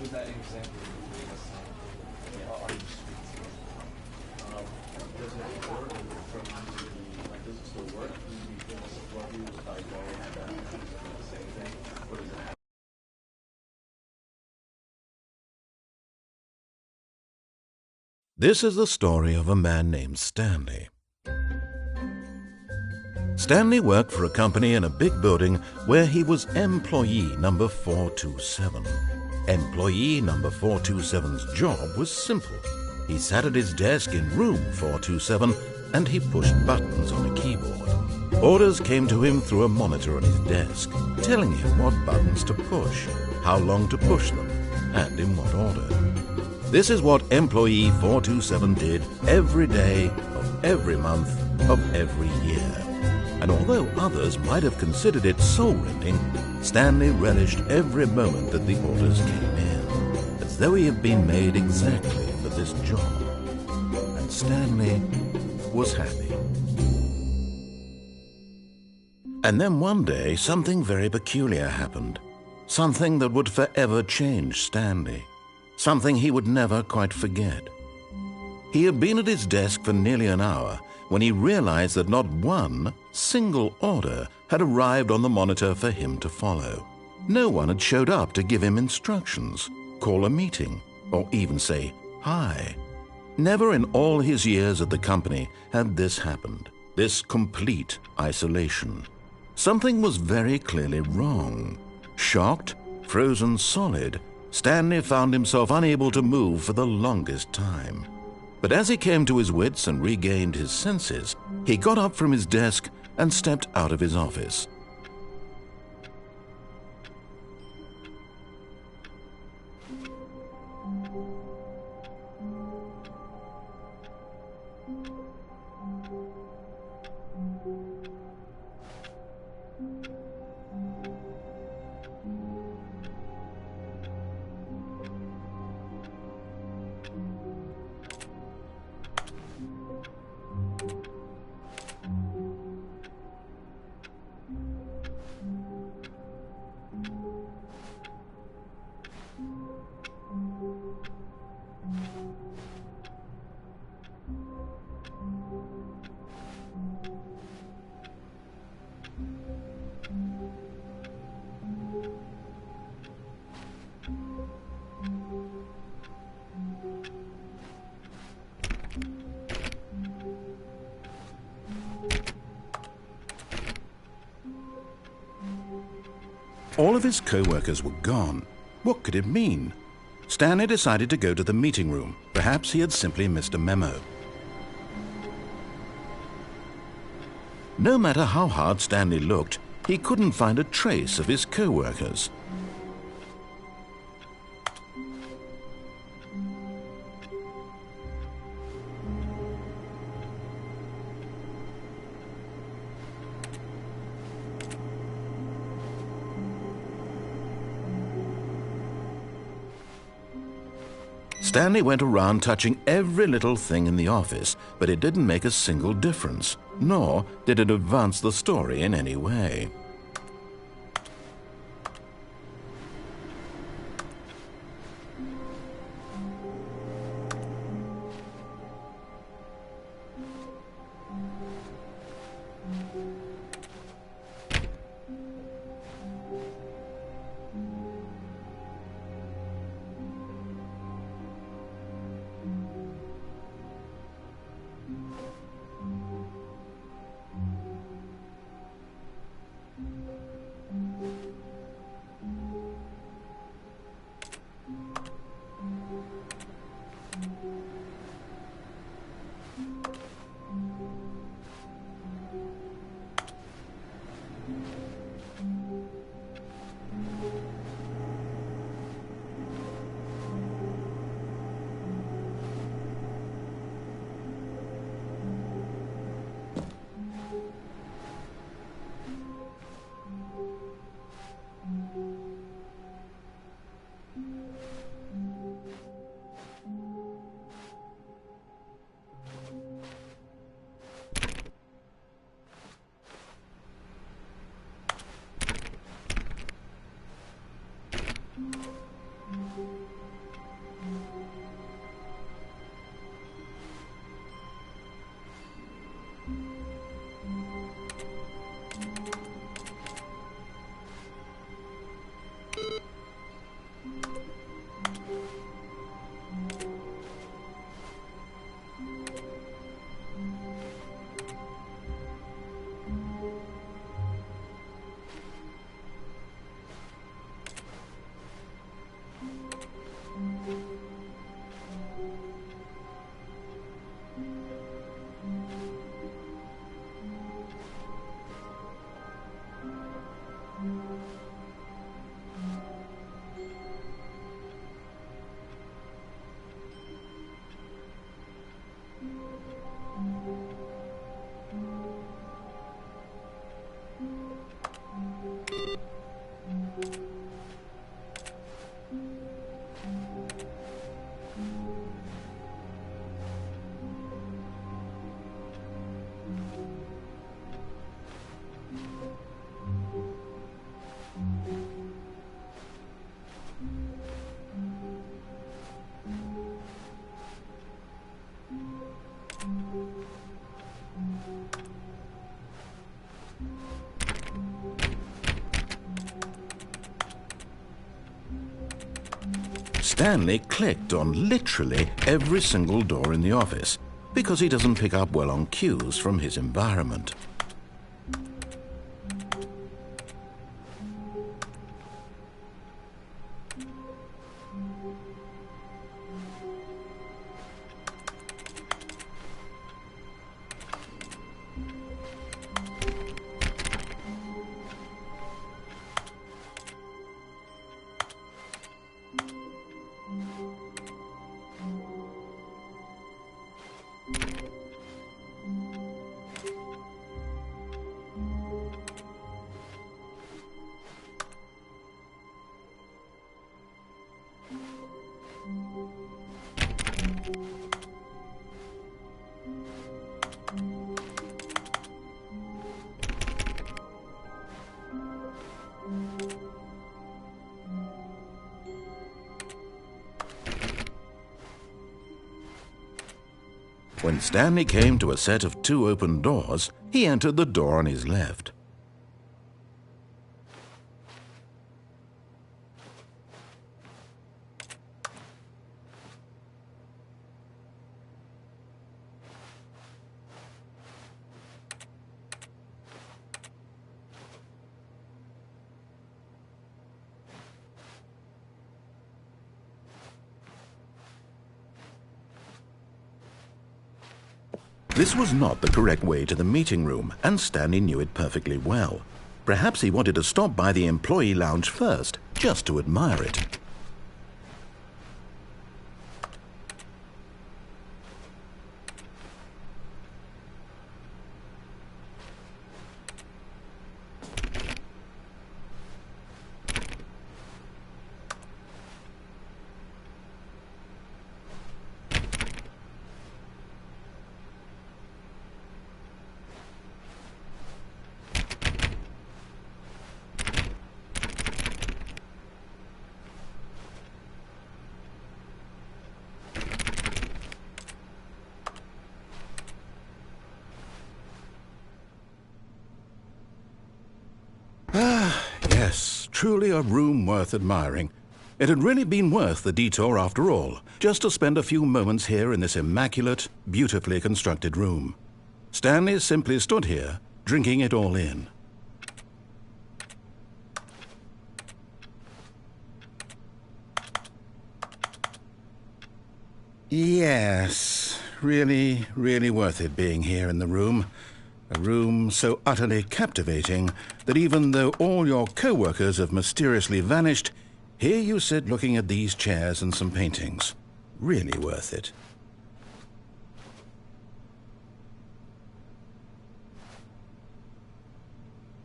With that example you gave us, are you does it work from like does it still work? Do you finish what you start going at that the same thing? Or does it have This is the story of a man named Stanley. Stanley worked for a company in a big building where he was employee number 427. Employee number 427's job was simple. He sat at his desk in room 427 and he pushed buttons on a keyboard. Orders came to him through a monitor on his desk, telling him what buttons to push, how long to push them, and in what order. This is what employee 427 did every day of every month of every year. And although others might have considered it soul-rending, Stanley relished every moment that the orders came in, as though he had been made exactly for this job. And Stanley was happy. And then one day, something very peculiar happened. Something that would forever change Stanley. Something he would never quite forget. He had been at his desk for nearly an hour when he realized that not one single order had arrived on the monitor for him to follow. No one had showed up to give him instructions, call a meeting, or even say hi. Never in all his years at the company had this happened, this complete isolation. Something was very clearly wrong. Shocked, frozen solid, Stanley found himself unable to move for the longest time. But as he came to his wits and regained his senses, he got up from his desk and stepped out of his office. All of his co-workers were gone. What could it mean? Stanley decided to go to the meeting room. Perhaps he had simply missed a memo. No matter how hard Stanley looked, he couldn't find a trace of his co-workers. Stanley went around touching every little thing in the office, but it didn't make a single difference, nor did it advance the story in any way. Stanley clicked on literally every single door in the office because he doesn't pick up well on cues from his environment. When Stanley came to a set of 2 open doors, he entered the door on his left. This was not the correct way to the meeting room, and Stanley knew it perfectly well. Perhaps he wanted to stop by the employee lounge first, just to admire it. Yes, truly a room worth admiring. It had really been worth the detour after all, just to spend a few moments here in this immaculate, beautifully constructed room. Stanley simply stood here, drinking it all in. Yes, really, really worth it being here in the room. A room so utterly captivating that even though all your co-workers have mysteriously vanished, here you sit looking at these chairs and some paintings. Really worth it.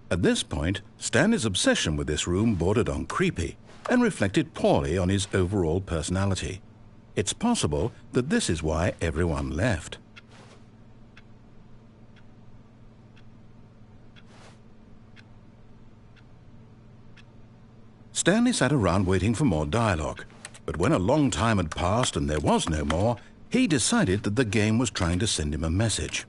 At this point, Stanley's obsession with this room bordered on creepy and reflected poorly on his overall personality. It's possible that this is why everyone left. Stanley sat around waiting for more dialogue. But when a long time had passed and there was no more, he decided that the game was trying to send him a message.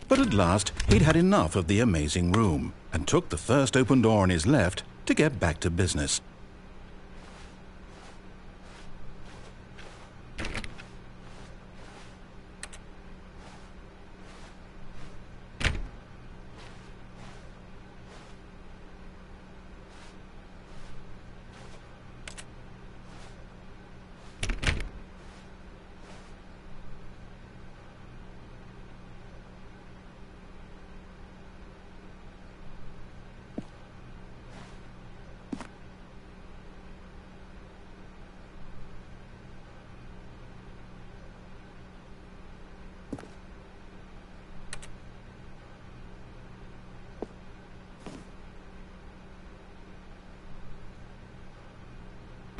But at last, he'd had enough of the amazing room and took the first open door on his left to get back to business.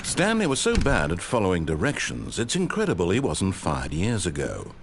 Stanley was so bad at following directions, it's incredible he wasn't fired years ago.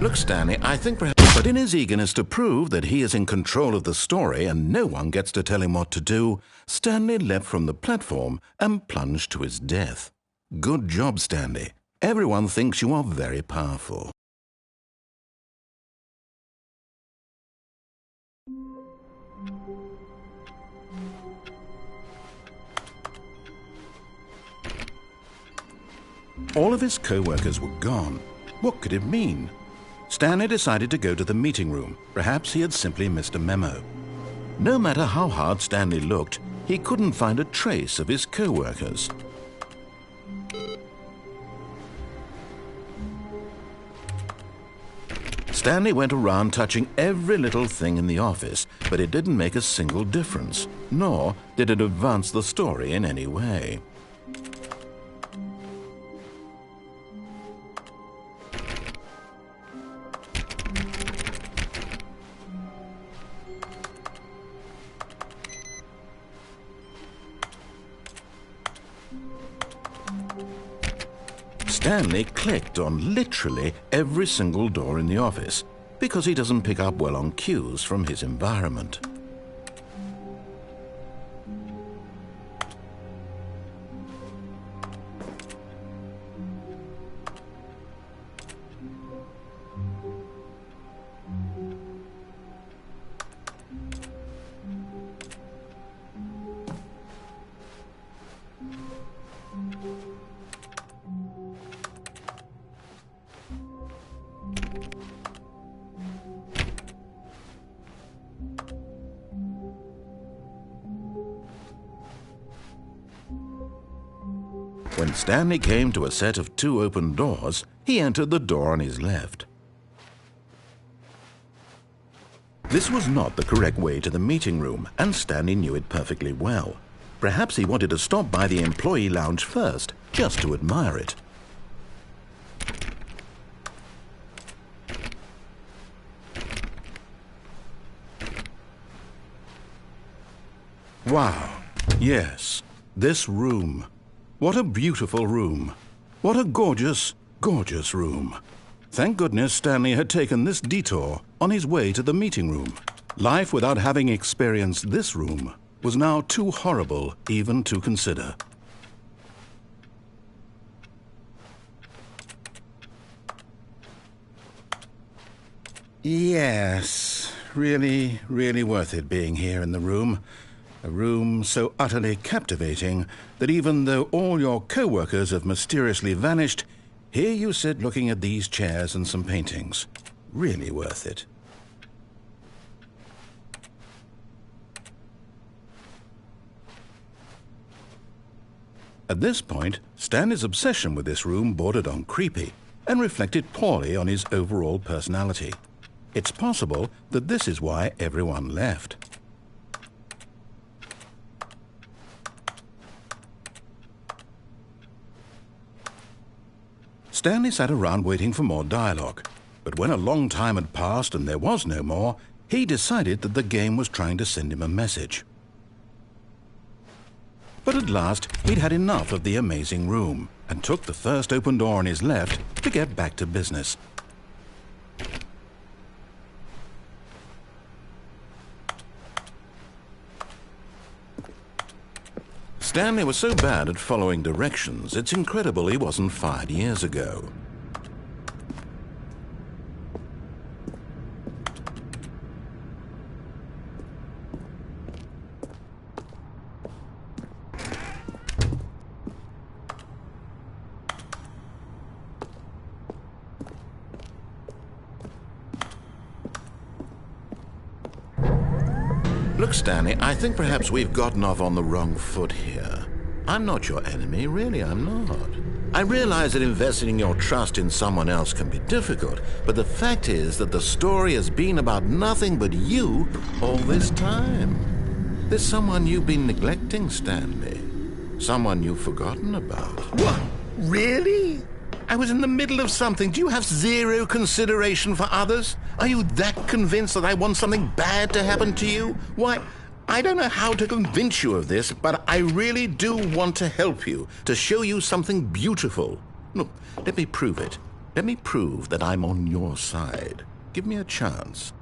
Look, Stanley, I think perhaps, but in his eagerness to prove that he is in control of the story and no one gets to tell him what to do, Stanley leapt from the platform and plunged to his death. Good job, Stanley. Everyone thinks you are very powerful. All of his co-workers were gone. What could it mean? Stanley decided to go to the meeting room. Perhaps he had simply missed a memo. No matter how hard Stanley looked, he couldn't find a trace of his co-workers. Stanley went around touching every little thing in the office, but it didn't make a single difference, nor did it advance the story in any way. Stanley clicked on literally every single door in the office because he doesn't pick up well on cues from his environment. When Stanley came to a set of 2 open doors, he entered the door on his left. This was not the correct way to the meeting room, and Stanley knew it perfectly well. Perhaps he wanted to stop by the employee lounge first, just to admire it. Wow. Yes, this room. What a beautiful room. What a gorgeous, gorgeous room. Thank goodness Stanley had taken this detour on his way to the meeting room. Life without having experienced this room was now too horrible even to consider. Yes, really, really worth it being here in the room. A room so utterly captivating that even though all your co-workers have mysteriously vanished, here you sit looking at these chairs and some paintings. Really worth it. At this point, Stanley's obsession with this room bordered on creepy and reflected poorly on his overall personality. It's possible that this is why everyone left. Stanley sat around waiting for more dialogue, but when a long time had passed and there was no more, he decided that the game was trying to send him a message. But at last, he'd had enough of the amazing room and took the first open door on his left to get back to business. Stanley was so bad at following directions, it's incredible he wasn't fired years ago. Look, Stanley, I think perhaps we've gotten off on the wrong foot here. I'm not your enemy, really, I'm not. I realize that investing your trust in someone else can be difficult, but the fact is that the story has been about nothing but you all this time. There's someone you've been neglecting, Stanley. Someone you've forgotten about. What? Really? I was in the middle of something. Do you have zero consideration for others? Are you that convinced that I want something bad to happen to you? Why, I don't know how to convince you of this, but I really do want to help you, to show you something beautiful. Look, let me prove it. Let me prove that I'm on your side. Give me a chance.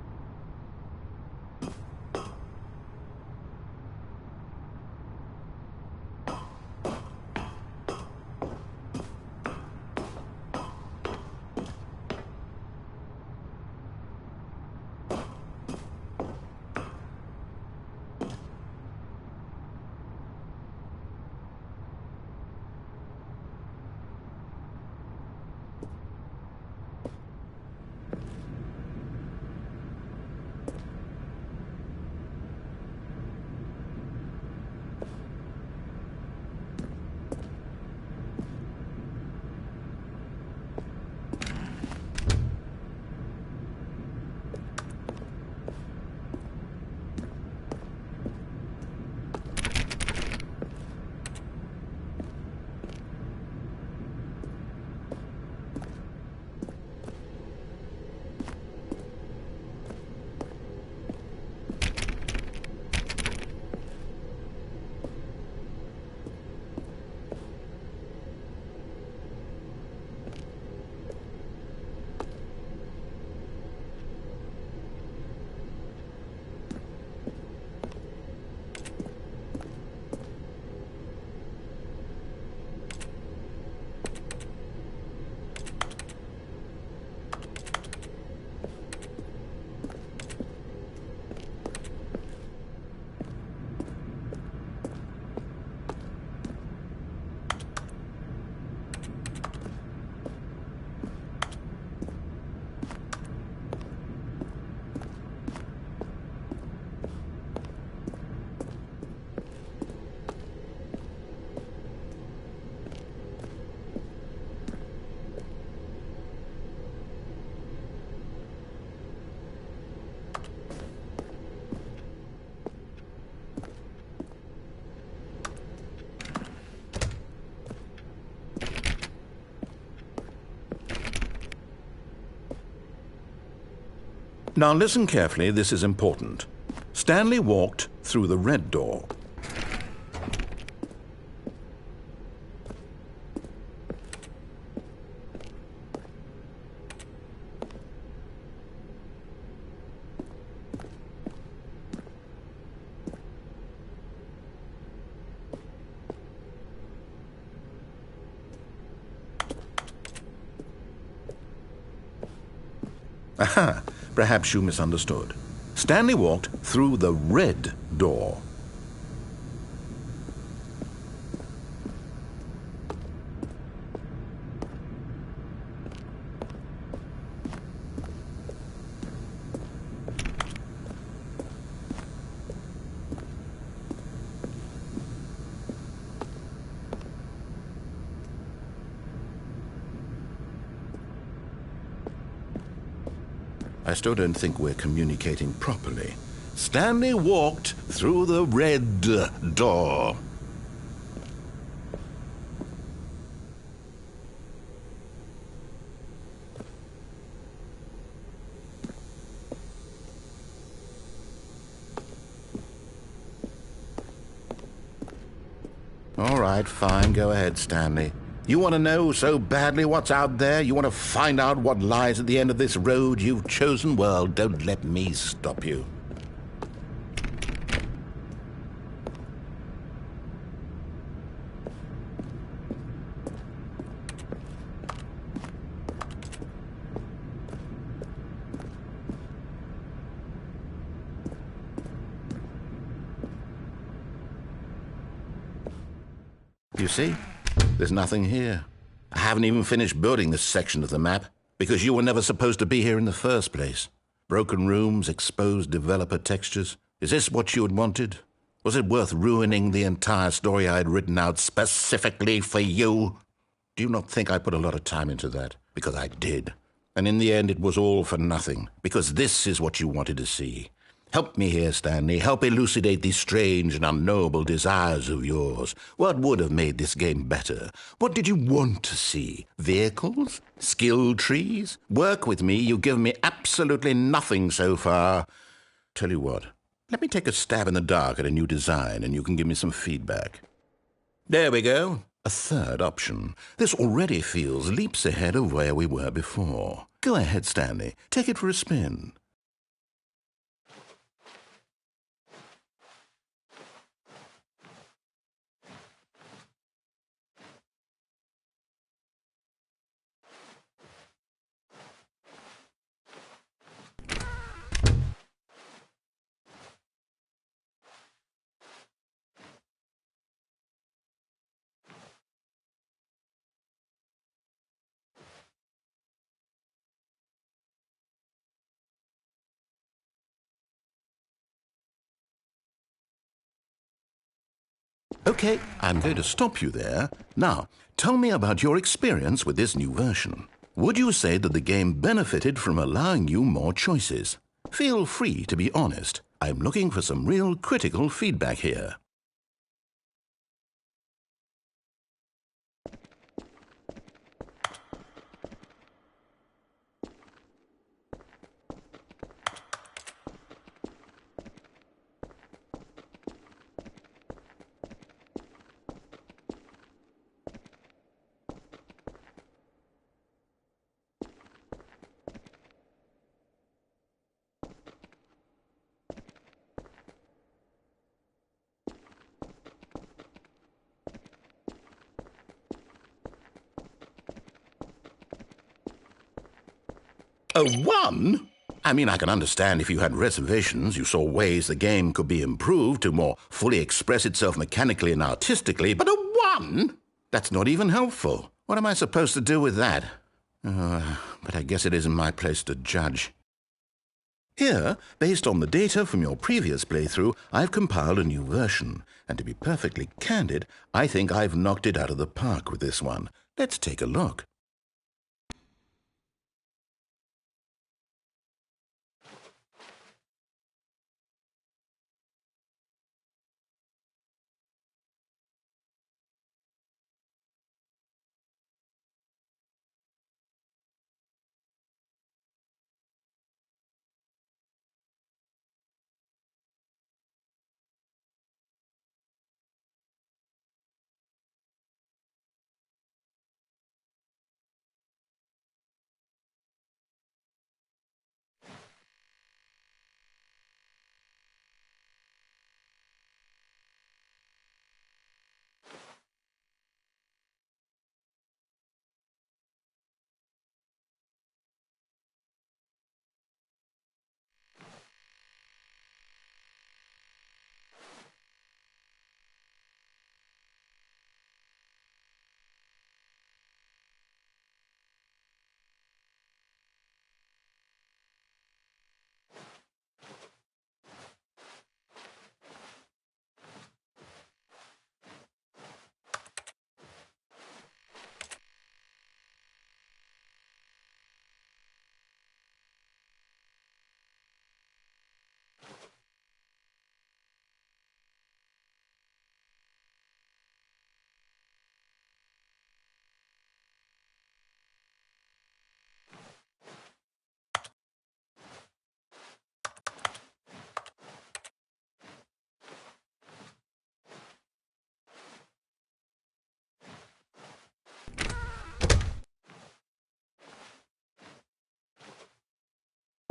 Now listen carefully, this is important. Stanley walked through the red door. Aha, perhaps you misunderstood. Stanley walked through the red door. I still don't think we're communicating properly. Stanley walked through the red door. All right, fine. Go ahead, Stanley. You want to know so badly what's out there? You want to find out what lies at the end of this road you've chosen? Well, don't let me stop you. You see? There's nothing here. I haven't even finished building this section of the map, because you were never supposed to be here in the first place. Broken rooms, exposed developer textures. Is this what you had wanted? Was it worth ruining the entire story I had written out specifically for you? Do you not think I put a lot of time into that? Because I did. And in the end, it was all for nothing, because this is what you wanted to see. Help me here, Stanley. Help elucidate these strange and unknowable desires of yours. What would have made this game better? What did you want to see? Vehicles? Skill trees? Work with me. You've given me absolutely nothing so far. Tell you what, let me take a stab in the dark at a new design, and you can give me some feedback. There we go. A third option. This already feels leaps ahead of where we were before. Go ahead, Stanley. Take it for a spin. Okay, I'm going to stop you there. Now, tell me about your experience with this new version. Would you say that the game benefited from allowing you more choices? Feel free to be honest. I'm looking for some real critical feedback here. A 1? I mean, I can understand if you had reservations, you saw ways the game could be improved to more fully express itself mechanically and artistically, but a 1? That's not even helpful. What am I supposed to do with that? But I guess it isn't my place to judge. Here, based on the data from your previous playthrough, I've compiled a new version. And to be perfectly candid, I think I've knocked it out of the park with this one. Let's take a look.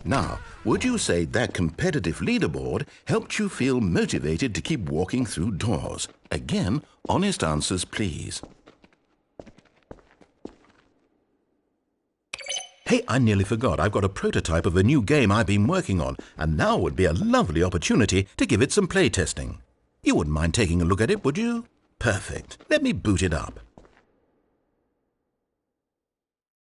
Now, would you say that competitive leaderboard helped you feel motivated to keep walking through doors? Again, honest answers, please. Hey, I nearly forgot. I've got a prototype of a new game I've been working on, and now would be a lovely opportunity to give it some play testing. You wouldn't mind taking a look at it, would you? Perfect. Let me boot it up.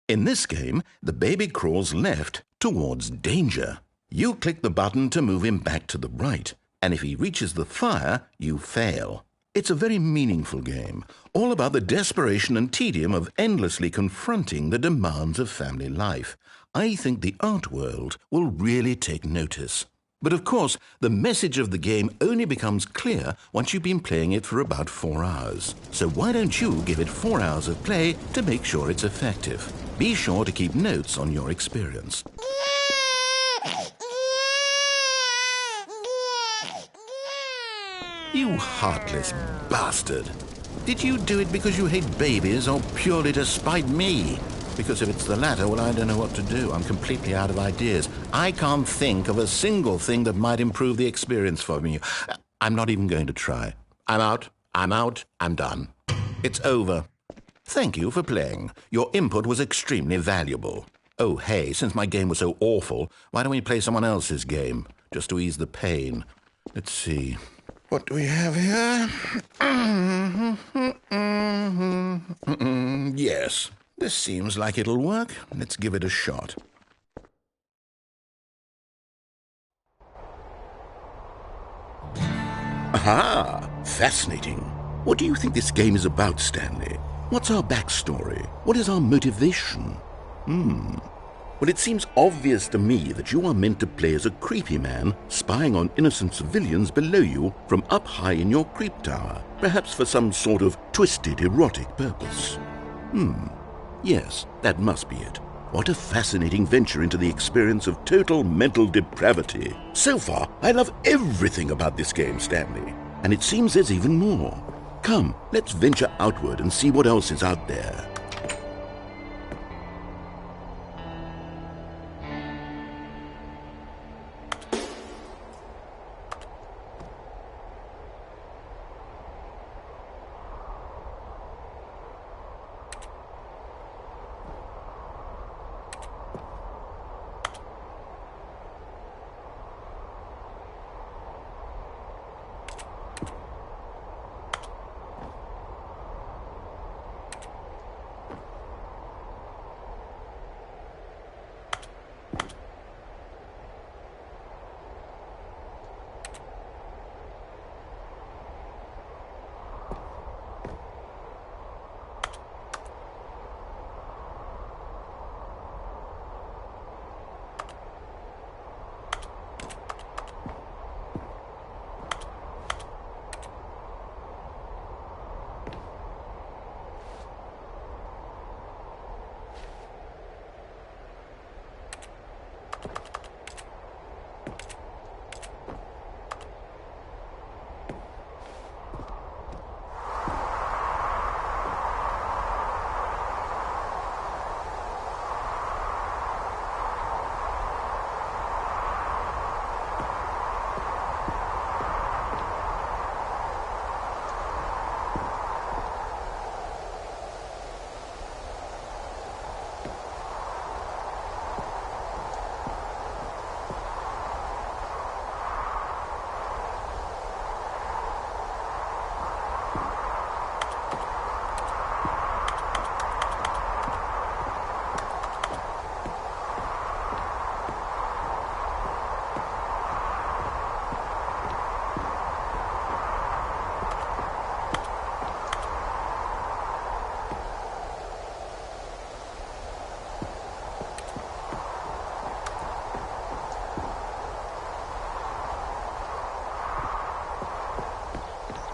In this game, the baby crawls left towards danger. You click the button to move him back to the right, and if he reaches the fire, you fail. It's a very meaningful game, all about the desperation and tedium of endlessly confronting the demands of family life. I think the art world will really take notice. But of course, the message of the game only becomes clear once you've been playing it for about 4 hours. So why don't you give it 4 hours of play to make sure it's effective? Be sure to keep notes on your experience. You heartless bastard. Did you do it because you hate babies or purely to spite me? Because if it's the latter, well, I don't know what to do. I'm completely out of ideas. I can't think of a single thing that might improve the experience for me. I'm not even going to try. I'm out, I'm done. It's over. Thank you for playing. Your input was extremely valuable. Oh, hey, since my game was so awful, why don't we play someone else's game, just to ease the pain? Let's see. What do we have here? Yes, this seems like it'll work. Let's give it a shot. Aha! Fascinating. What do you think this game is about, Stanley? What's our backstory? What is our motivation? Well, it seems obvious to me that you are meant to play as a creepy man spying on innocent civilians below you from up high in your creep tower, perhaps for some sort of twisted erotic purpose. Yes, that must be it. What a fascinating venture into the experience of total mental depravity. So far, I love everything about this game, Stanley. And it seems there's even more. Come, let's venture outward and see what else is out there.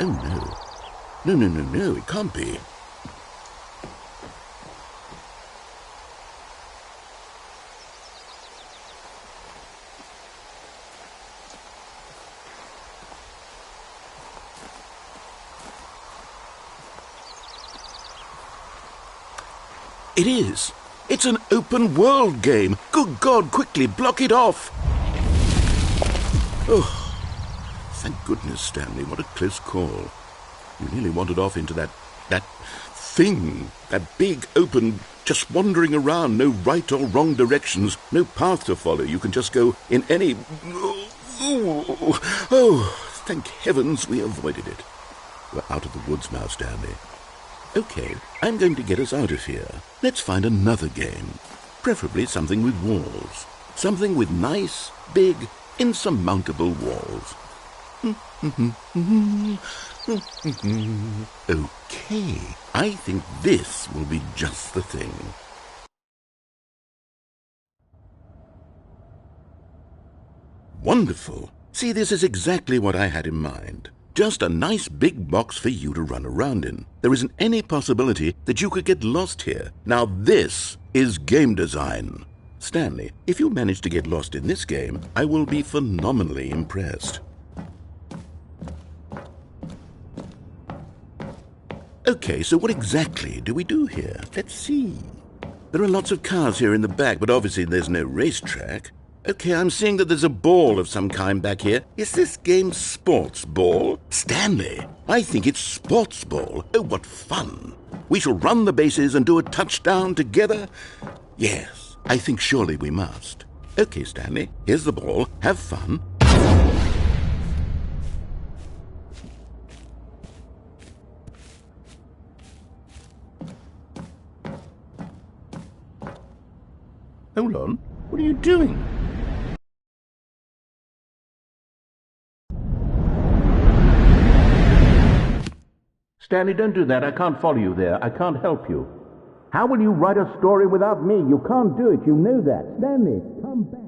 Oh, no. No, it can't be. It is. It's an open world game. Good Good God, quickly, block it off! Oh, thank goodness, Stanley. What a close call. You nearly wandered off into that thing, that big, open, just wandering around, no right or wrong directions, no path to follow. You can just go in any... Oh, thank heavens we avoided it. We're out of the woods now, Stanley. Okay, I'm going to get us out of here. Let's find another game. Preferably something with walls. Something with nice, big, insurmountable walls. Okay, I think this will be just the thing. Wonderful. See, this is exactly what I had in mind. Just a nice big box for you to run around in. There isn't any possibility that you could get lost here. Now this is game design. Stanley, if you manage to get lost in this game, I will be phenomenally impressed. Okay, so what exactly do we do here? Let's see. There are lots of cars here in the back, but obviously there's no racetrack. Okay, I'm seeing that there's a ball of some kind back here. Is this game sports ball? Stanley, I think it's sports ball. Oh, what fun. We shall run the bases and do a touchdown together. Yes, I think surely we must. Okay, Stanley, here's the ball. Have fun. Hold on. What are you doing? Stanley, don't do that. I can't follow you there. I can't help you. How will you write a story without me? You can't do it. You know that. Stanley, come back.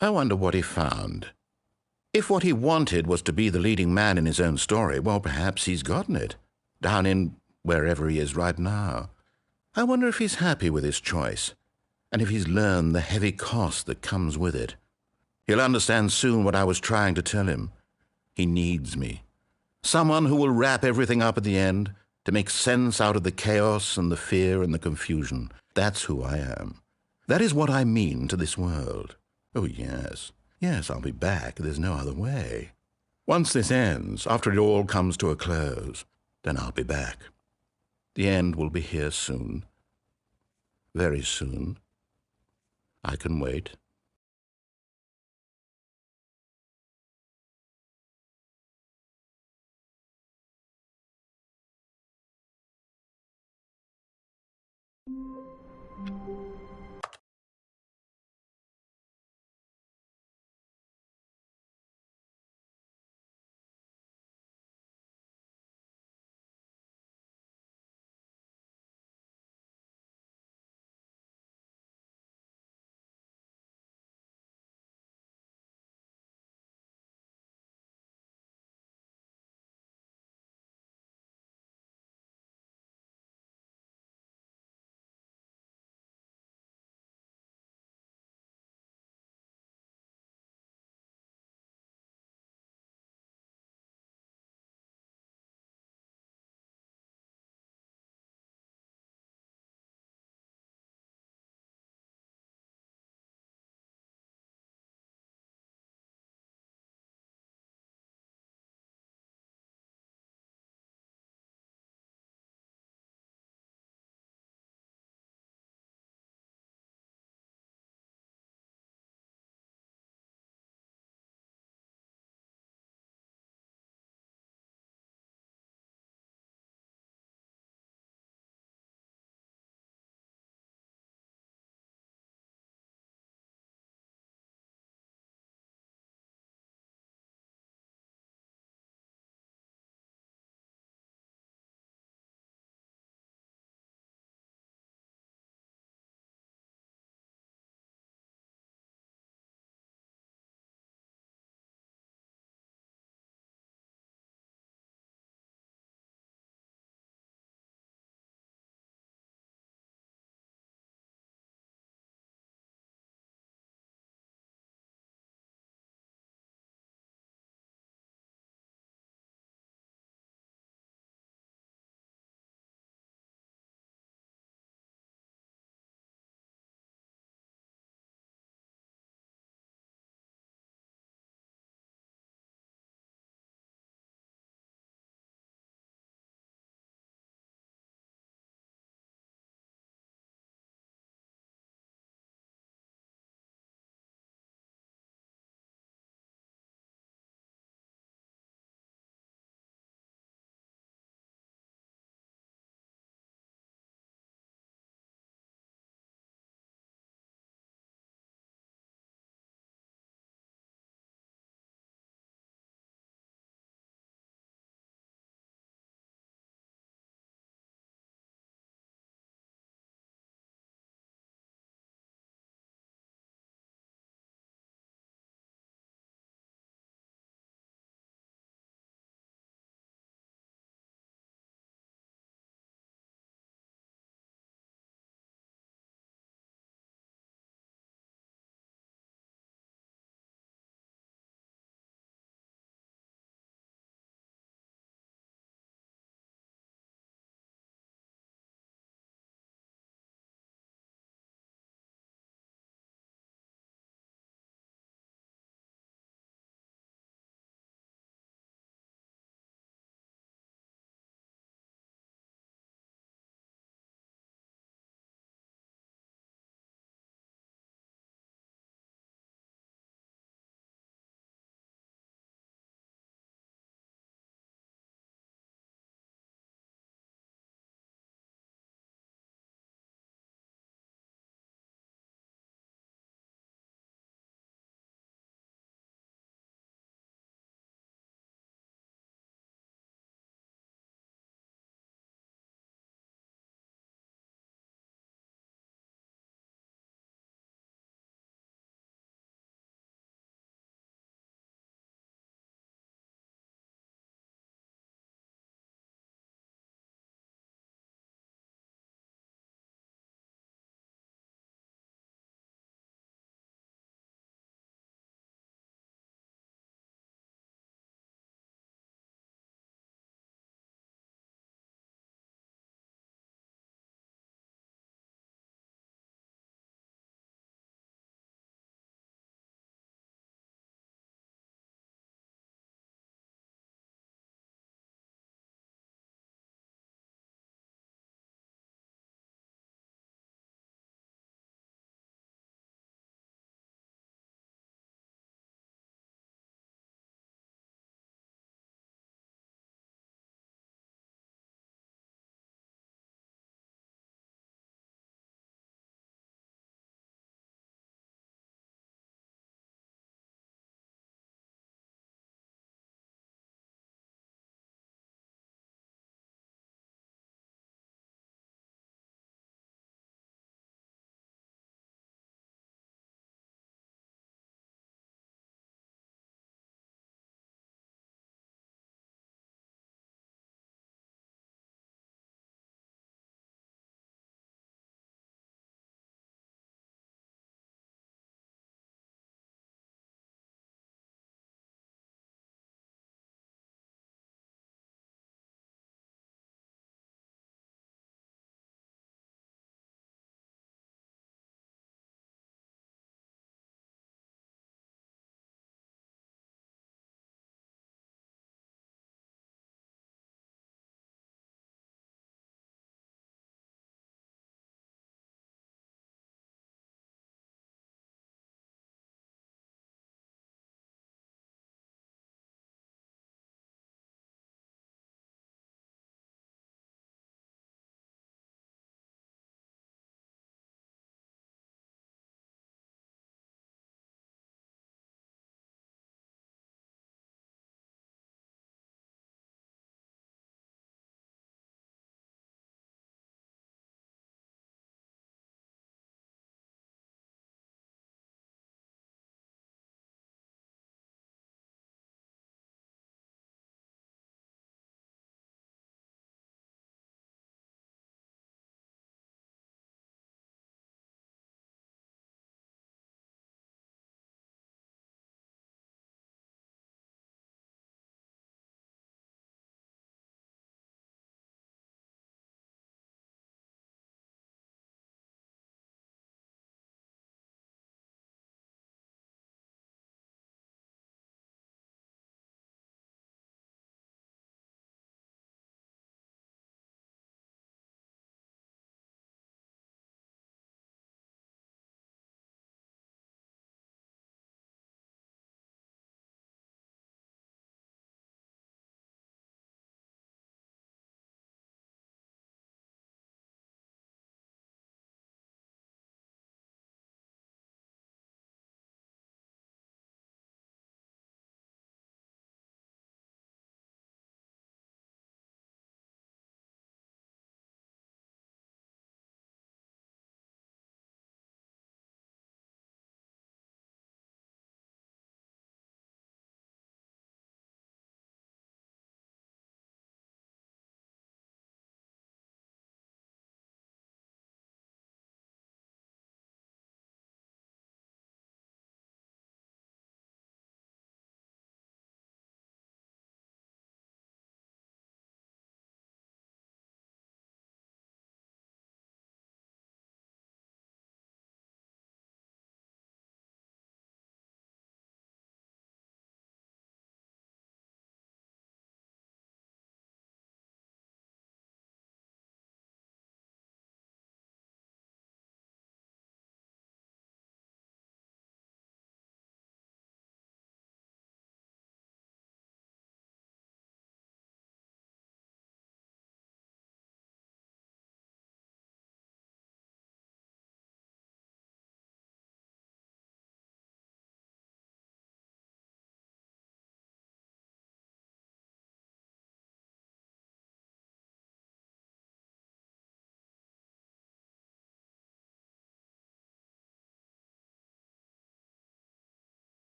I wonder what he found. If what he wanted was to be the leading man in his own story, well, perhaps he's gotten it, down in wherever he is right now. I wonder if he's happy with his choice, and if he's learned the heavy cost that comes with it. He'll understand soon what I was trying to tell him. He needs me. Someone who will wrap everything up at the end, to make sense out of the chaos and the fear and the confusion. That's who I am. That is what I mean to this world. Oh, yes. Yes, I'll be back. There's no other way. Once this ends, after it all comes to a close, then I'll be back. The end will be here soon. Very soon. I can wait.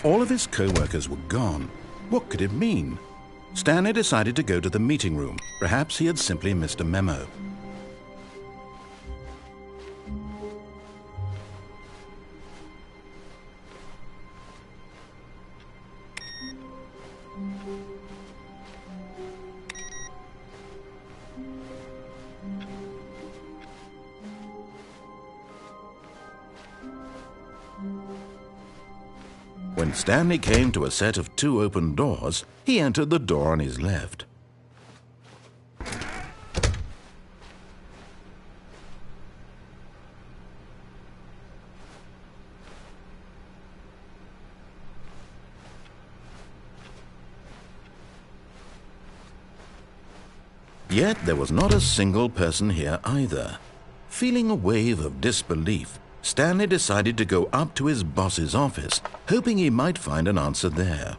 All of his co-workers were gone. What could it mean? Stanley decided to go to the meeting room. Perhaps he had simply missed a memo. When Stanley came to a set of 2 open doors, he entered the door on his left. Yet there was not a single person here either. Feeling a wave of disbelief, Stanley decided to go up to his boss's office, hoping he might find an answer there.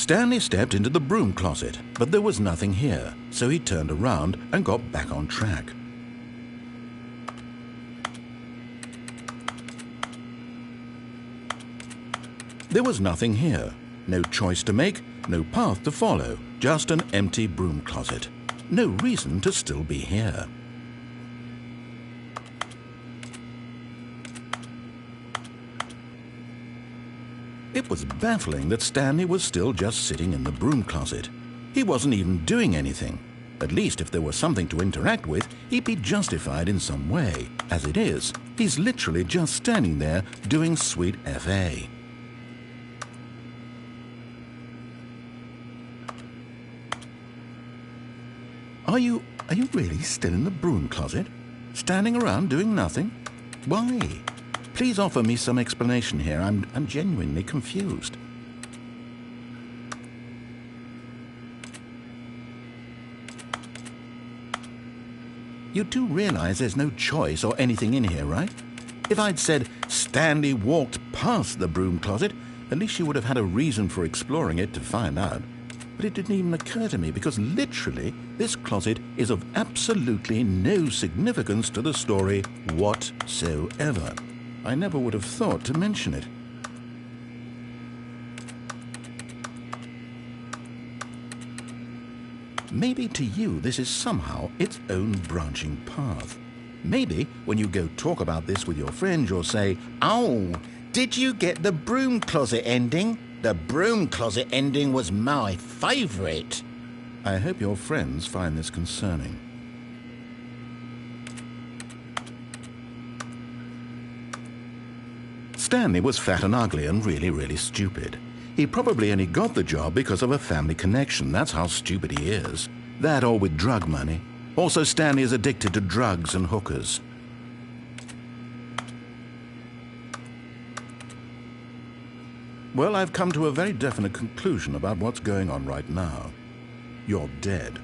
Stanley stepped into the broom closet, but there was nothing here, so he turned around and got back on track. There was nothing here. No choice to make, no path to follow, just an empty broom closet. No reason to still be here. It was baffling that Stanley was still just sitting in the broom closet. He wasn't even doing anything. At least if there was something to interact with, he'd be justified in some way. As it is, he's literally just standing there doing sweet FA. Are you really still in the broom closet? Standing around doing nothing? Why? Please offer me some explanation here. I'm genuinely confused. You do realize there's no choice or anything in here, right? If I'd said Stanley walked past the broom closet, at least you would have had a reason for exploring it to find out. But it didn't even occur to me because literally this closet is of absolutely no significance to the story whatsoever. I never would have thought to mention it. Maybe to you this is somehow its own branching path. Maybe when you go talk about this with your friends you'll say, "Oh, did you get the broom closet ending? The broom closet ending was my favourite." I hope your friends find this concerning. Stanley was fat and ugly and really stupid. He probably only got the job because of a family connection. That's how stupid he is. That or with drug money. Also, Stanley is addicted to drugs and hookers. Well, I've come to a very definite conclusion about what's going on right now. You're dead.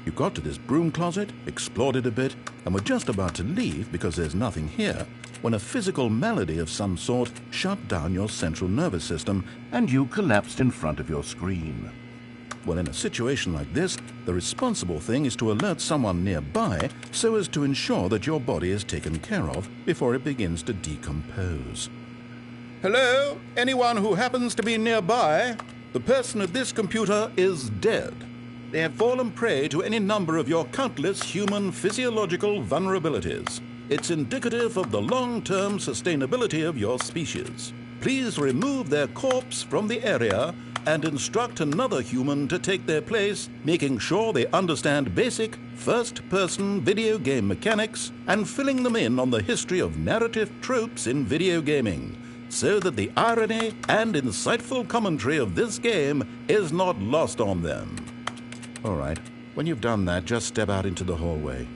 You got to this broom closet, explored it a bit, and were just about to leave because there's nothing here, when a physical malady of some sort shut down your central nervous system and you collapsed in front of your screen. Well, in a situation like this, the responsible thing is to alert someone nearby so as to ensure that your body is taken care of before it begins to decompose. Hello? Anyone who happens to be nearby? The person at this computer is dead. They have fallen prey to any number of your countless human physiological vulnerabilities. It's indicative of the long-term sustainability of your species. Please remove their corpse from the area and instruct another human to take their place, making sure they understand basic first-person video game mechanics and filling them in on the history of narrative tropes in video gaming, so that the irony and insightful commentary of this game is not lost on them. All right, when you've done that, just step out into the hallway.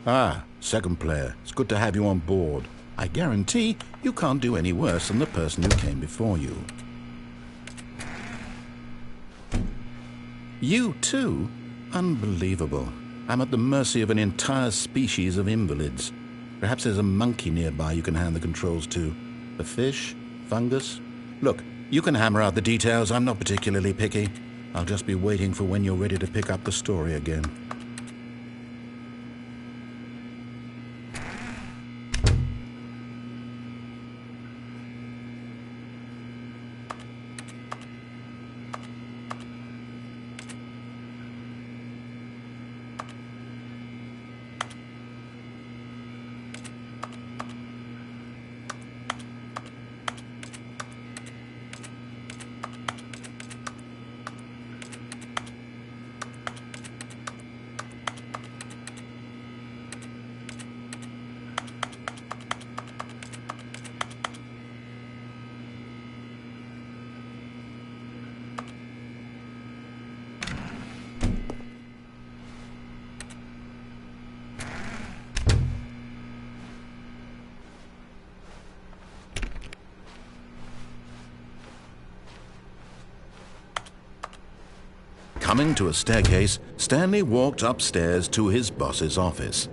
Ah, second player. It's good to have you on board. I guarantee you can't do any worse than the person who came before you. You too? Unbelievable. I'm at the mercy of an entire species of invalids. Perhaps there's a monkey nearby you can hand the controls to. A fish? Fungus? Look, you can hammer out the details. I'm not particularly picky. I'll just be waiting for when you're ready to pick up the story again. Coming to a staircase, Stanley walked upstairs to his boss's office.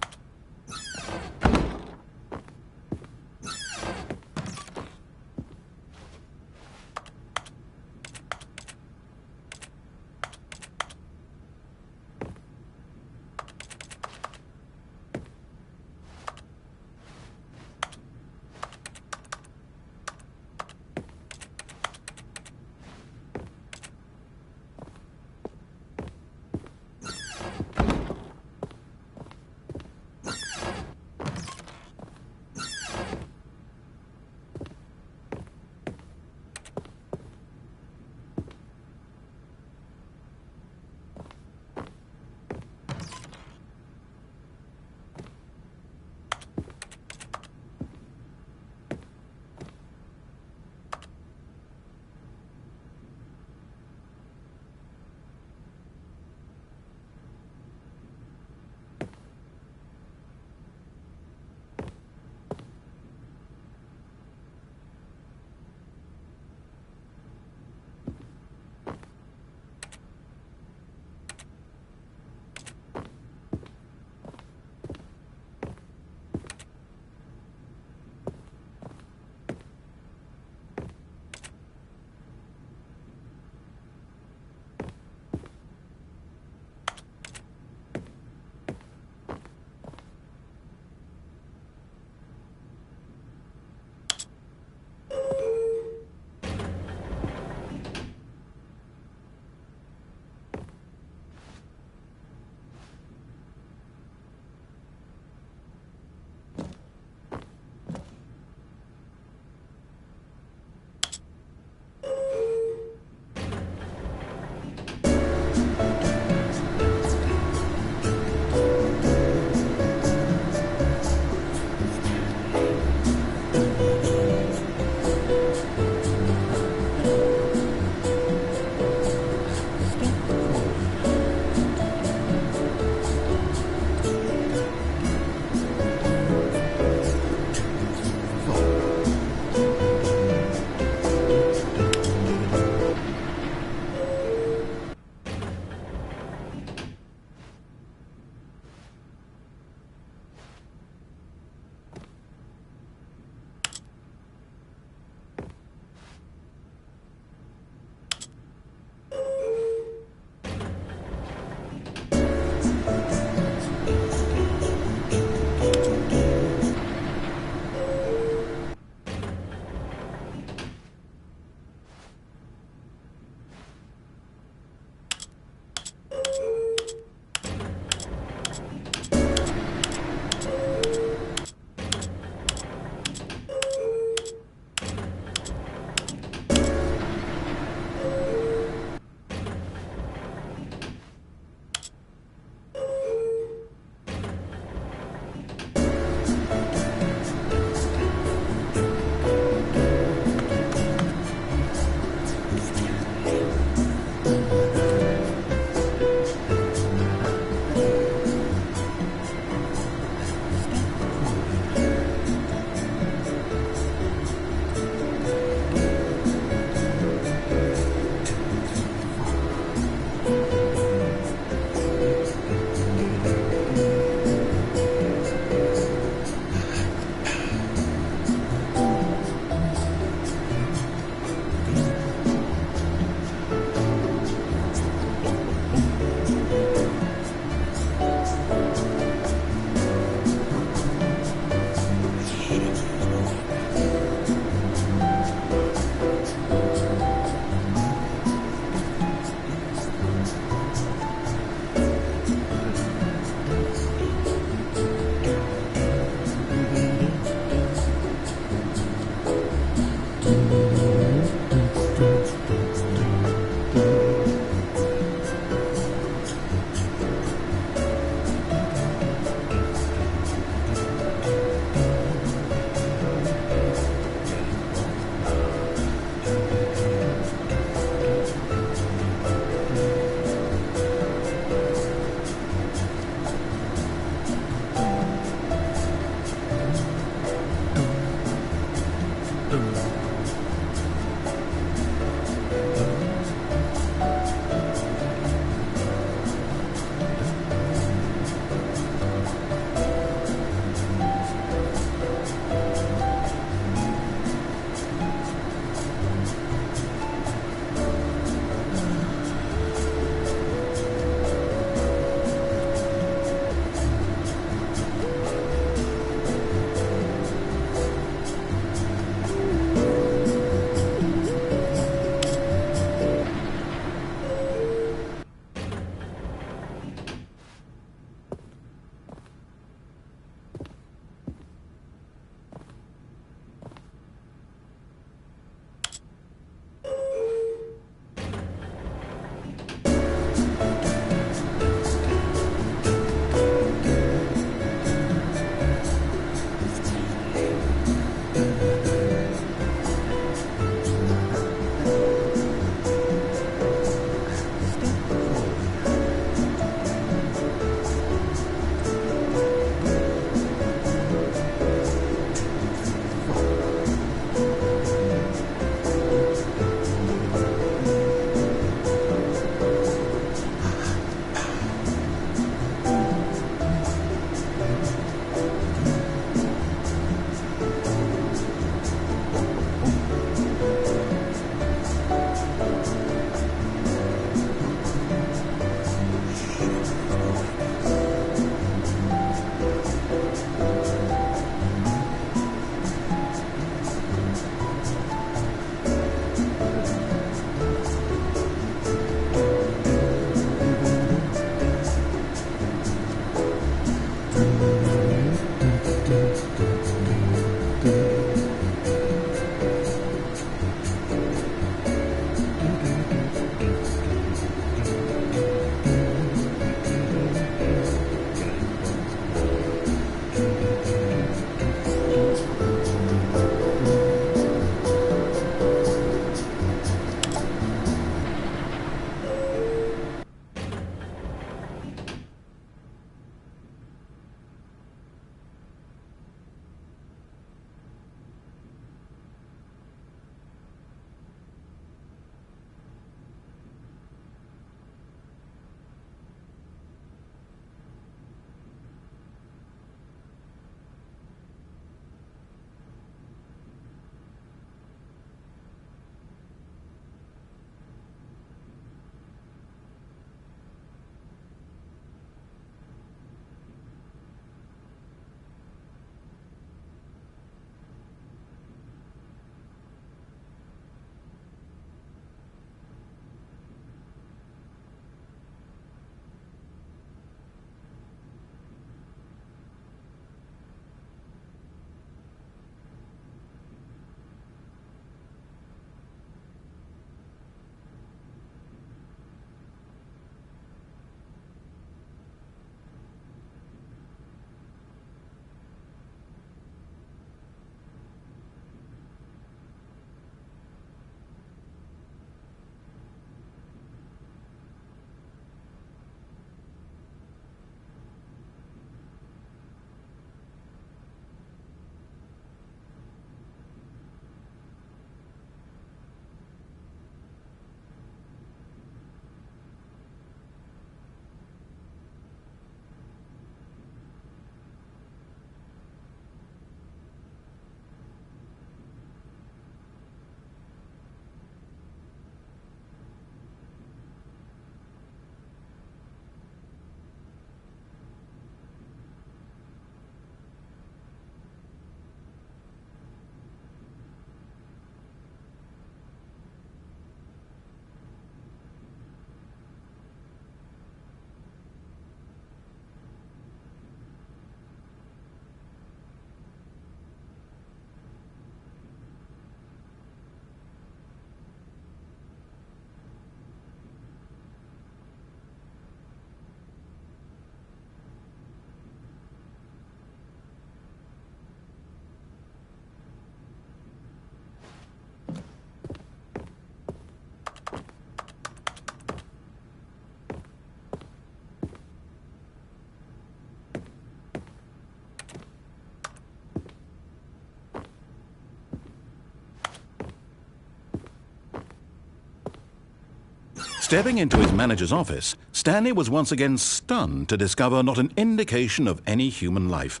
Stepping into his manager's office, Stanley was once again stunned to discover not an indication of any human life.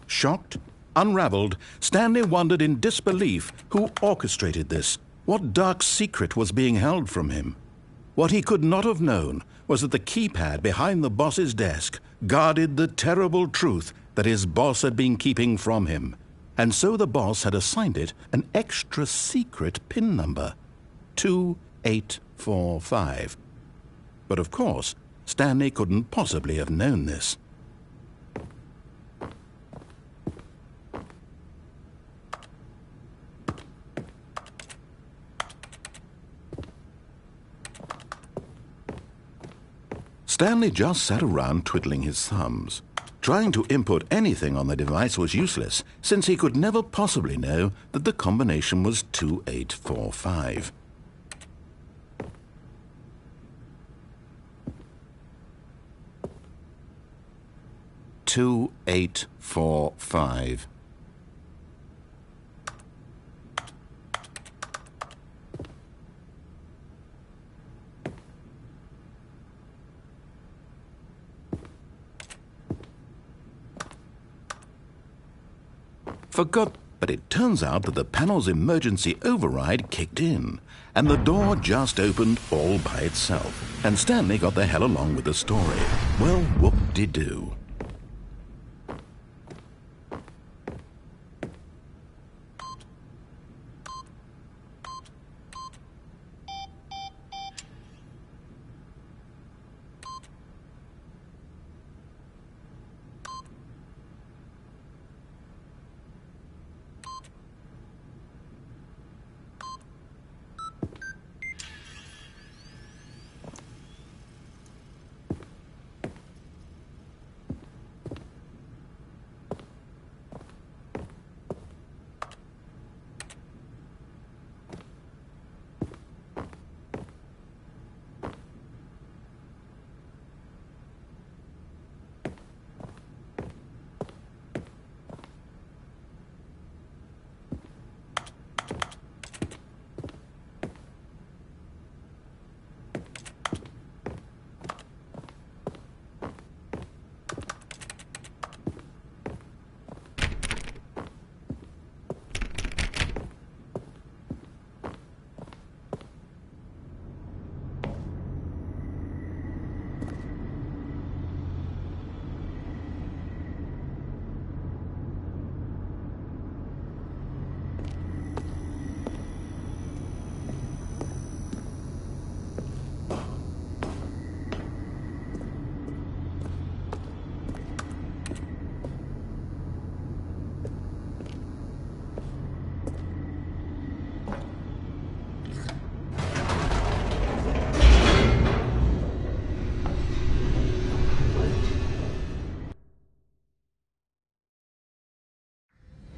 Shocked, unraveled, Stanley wondered in disbelief who orchestrated this. What dark secret was being held from him? What he could not have known was that the keypad behind the boss's desk guarded the terrible truth that his boss had been keeping from him. And so the boss had assigned it an extra secret PIN number, 2845. But of course, Stanley couldn't possibly have known this. Stanley just sat around twiddling his thumbs. Trying to input anything on the device was useless, since he could never possibly know that the combination was 2845. "2845. Forgot, but it turns out that the panel's emergency override kicked in, and the door just opened all by itself, and Stanley got the hell along with the story. Well, whoop-de-doo.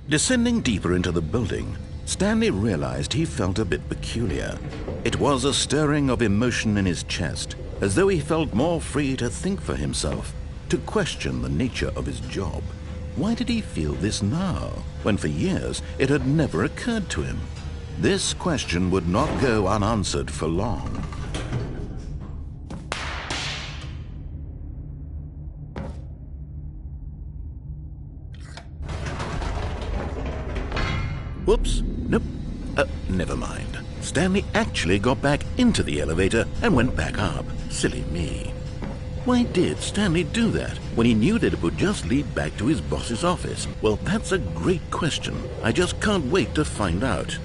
Descending deeper into the building, Stanley realized he felt a bit peculiar. It was a stirring of emotion in his chest, as though he felt more free to think for himself, to question the nature of his job. Why did he feel this now, when for years it had never occurred to him? This question would not go unanswered for long. Whoops, nope, never mind. Stanley actually got back into the elevator and went back up. Silly me. Why did Stanley do that when he knew that it would just lead back to his boss's office? Well, that's a great question. I just can't wait to find out.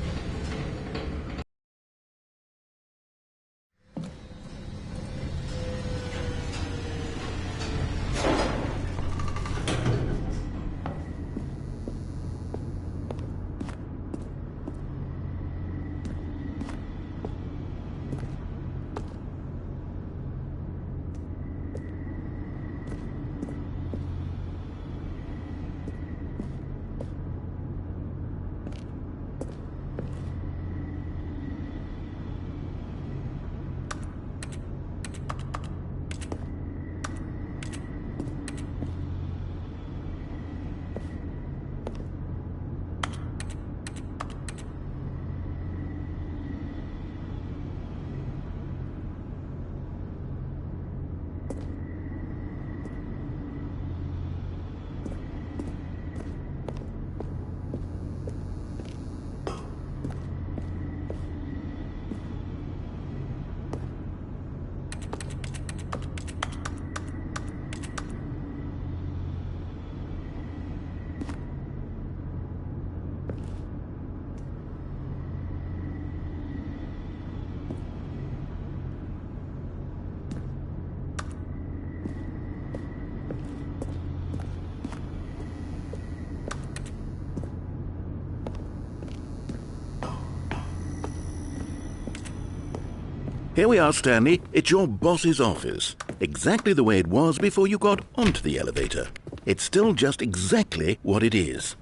Here we are, Stanley. It's your boss's office. Exactly the way it was before you got onto the elevator. It's still just exactly what it is.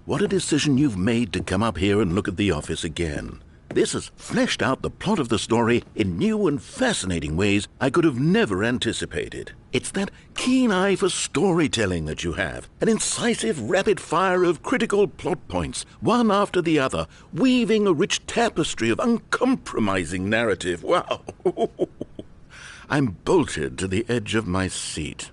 What a decision you've made to come up here and look at the office again. This has fleshed out the plot of the story in new and fascinating ways I could have never anticipated. It's that keen eye for storytelling that you have, an incisive rapid fire of critical plot points, one after the other, weaving a rich tapestry of uncompromising narrative. Wow! I'm bolted to the edge of my seat.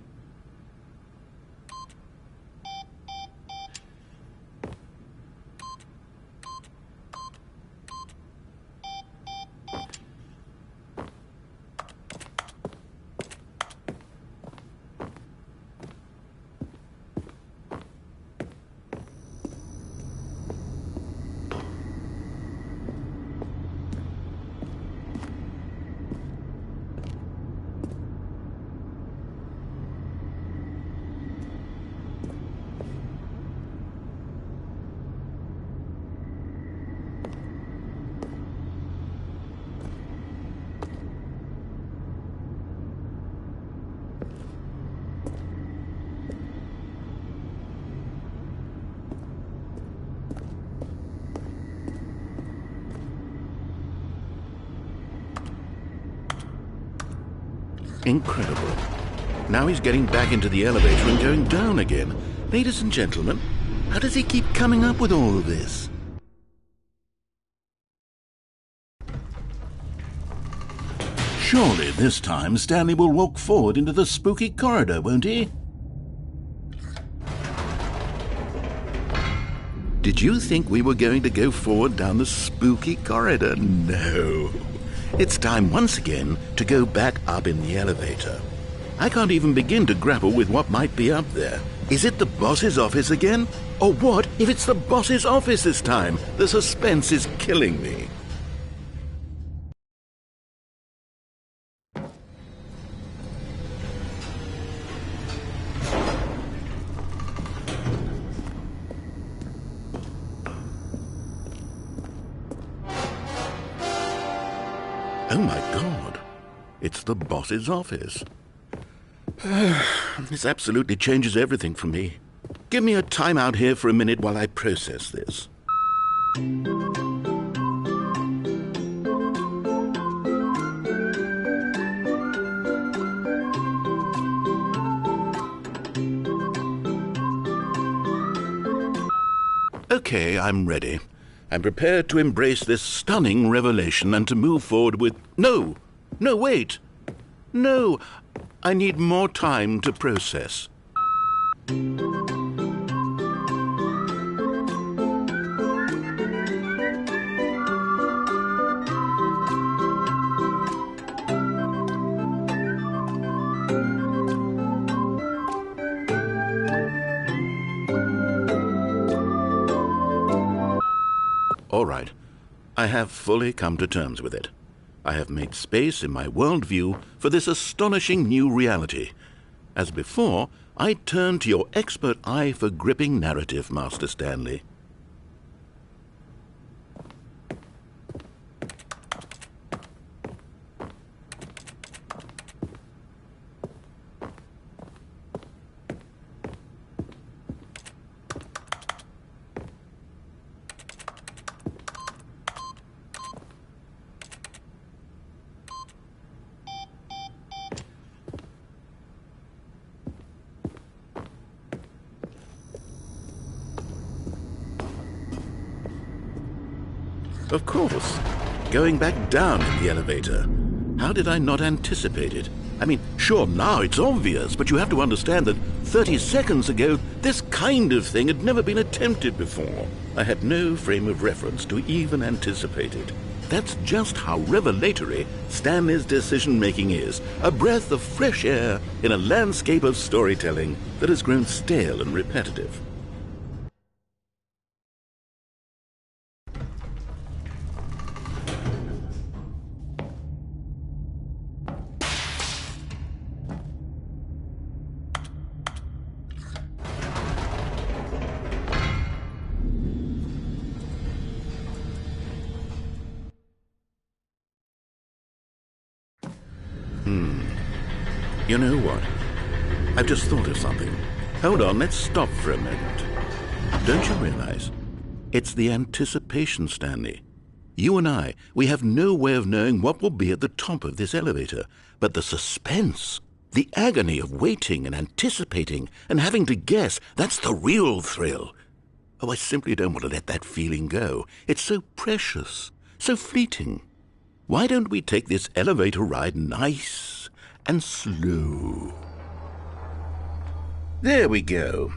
Incredible. Now he's getting back into the elevator and going down again. Ladies and gentlemen, how does he keep coming up with all of this? Surely this time Stanley will walk forward into the spooky corridor, won't he? Did you think we were going to go forward down the spooky corridor? No. It's time once again to go back up in the elevator. I can't even begin to grapple with what might be up there. Is it the boss's office again? Or what if it's the boss's office this time? The suspense is killing me. Oh my God, it's the boss's office. This absolutely changes everything for me. Give me a time out here for a minute while I process this. Okay, I'm ready. I'm prepared to embrace this stunning revelation and to move forward with... No, wait. No, I need more time to process. All right, I have fully come to terms with it. I have made space in my worldview for this astonishing new reality. As before, I turn to your expert eye for gripping narrative, Master Stanley. Of course. Going back down in the elevator. How did I not anticipate it? I mean, sure, now it's obvious, but you have to understand that 30 seconds ago, this kind of thing had never been attempted before. I had no frame of reference to even anticipate it. That's just how revelatory Stanley's decision-making is. A breath of fresh air in a landscape of storytelling that has grown stale and repetitive. You know what? I've just thought of something. Hold on, let's stop for a moment. Don't you realize? It's the anticipation, Stanley. You and I, we have no way of knowing what will be at the top of this elevator. But the suspense, the agony of waiting and anticipating and having to guess, that's the real thrill. Oh, I simply don't want to let that feeling go. It's so precious, so fleeting. Why don't we take this elevator ride nice and slow? There we go.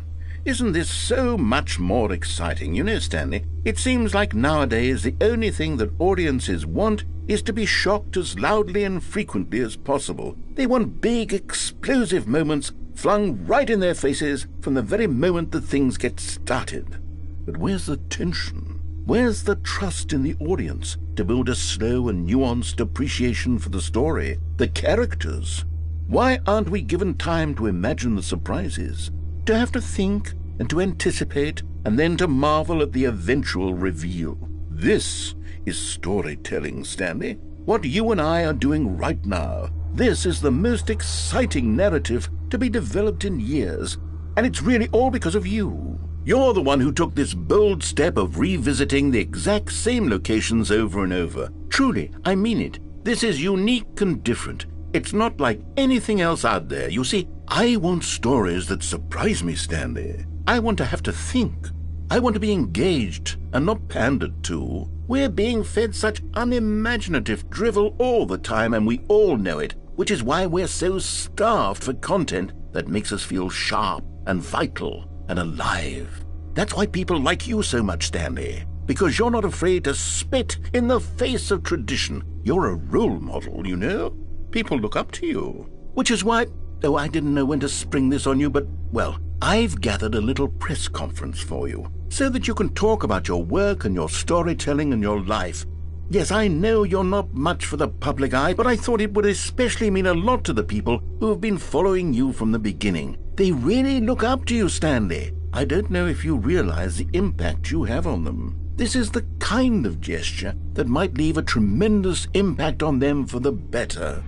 Isn't this so much more exciting? You know, Stanley, it seems like nowadays the only thing that audiences want is to be shocked as loudly and frequently as possible. They want big, explosive moments flung right in their faces from the very moment that things get started. But where's the tension? Where's the trust in the audience to build a slow and nuanced appreciation for the story, the characters? Why aren't we given time to imagine the surprises, to have to think and to anticipate, and then to marvel at the eventual reveal? This is storytelling, Stanley. What you and I are doing right now. This is the most exciting narrative to be developed in years, and it's really all because of you. You're the one who took this bold step of revisiting the exact same locations over and over. Truly, I mean it. This is unique and different. It's not like anything else out there. You see, I want stories that surprise me, Stanley. I want to have to think. I want to be engaged and not pandered to. We're being fed such unimaginative drivel all the time, and we all know it, which is why we're so starved for content that makes us feel sharp and vital and alive. That's why people like you so much, Stanley, because you're not afraid to spit in the face of tradition. You're a role model, you know? People look up to you. Which is why, oh, I didn't know when to spring this on you, but, well, I've gathered a little press conference for you, so that you can talk about your work and your storytelling and your life. Yes, I know you're not much for the public eye, but I thought it would especially mean a lot to the people who have been following you from the beginning. They really look up to you, Stanley. I don't know if you realize the impact you have on them. This is the kind of gesture that might leave a tremendous impact on them for the better.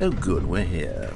Oh, good, we're here.